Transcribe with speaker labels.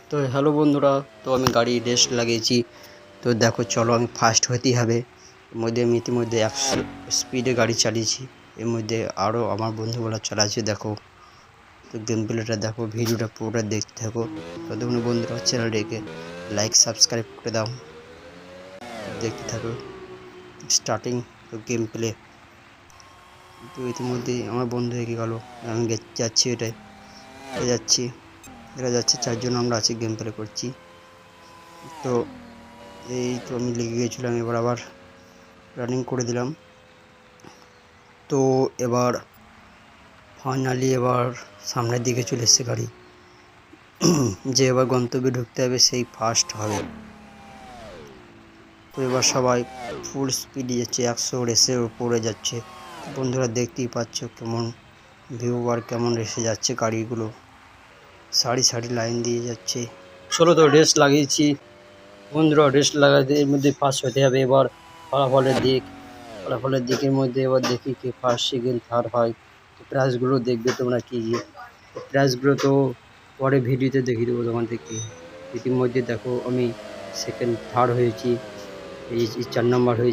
Speaker 1: তো হ্যালো বন্ধুরা, তো আমি গাড়ি রেস লাগিয়েছি। তো দেখো, চলো আমি ফার্স্ট হতেই হবে। এর মধ্যে আমি ইতিমধ্যে 100 স্পিডে গাড়ি চালিয়েছি। এর মধ্যে আরও আমার বন্ধুগুলো চালাচ্ছে, দেখো। তো গেম প্লেটা দেখো, ভিডিওটা পুরোটা দেখতে থাকো। ততক্ষণ বন্ধুরা চ্যানেলটিকে লাইক সাবস্ক্রাইব করে দাও, দেখতে থাকো স্টার্টিং গেম প্লে। তো ইতিমধ্যেই আমার বন্ধু এগিয়ে গেল, আমি যাচ্ছি, এরা যাচ্ছে 4 জন আমরা আছি, গেম প্লে করছি। তো এই তো আমি লেগে গিয়েছিলাম, এবার আবার রানিং করে দিলাম। তো এবার ফাইনালি এবার সামনের দিকে চলে এসছে গাড়ি। যে এবার গন্তব্যে ঢুকতে হবে সেই ফার্স্ট হবে। তো এবার সবাই ফুল স্পিডে যাচ্ছে, 100 রেসের উপরে যাচ্ছে। বন্ধুরা দেখতেই পাচ্ছ কেমন ভিউ আর কেমন রেসে যাচ্ছে গাড়িগুলো, সারি সারি লাইন দিয়ে যাচ্ছে। চলো, তো রেস লাগিয়েছি বন্ধুরা, রেস লাগাতে এর মধ্যে ফার্স্ট হতে হবে। এবার ফলাফলের দিকের মধ্যে এবার দেখি কে ফার্স্ট, সেকেন্ড, থার্ড হয়। তো প্রাইজগুলো দেখবে তোমরা কি প্রাইজগুলো তো পরে ভিডিওতে দেখিয়ে দেবো তোমাদেরকে। ইতিমধ্যে দেখো আমি সেকেন্ড, থার্ড হয়েছি, এই 4 নম্বর হয়েছি।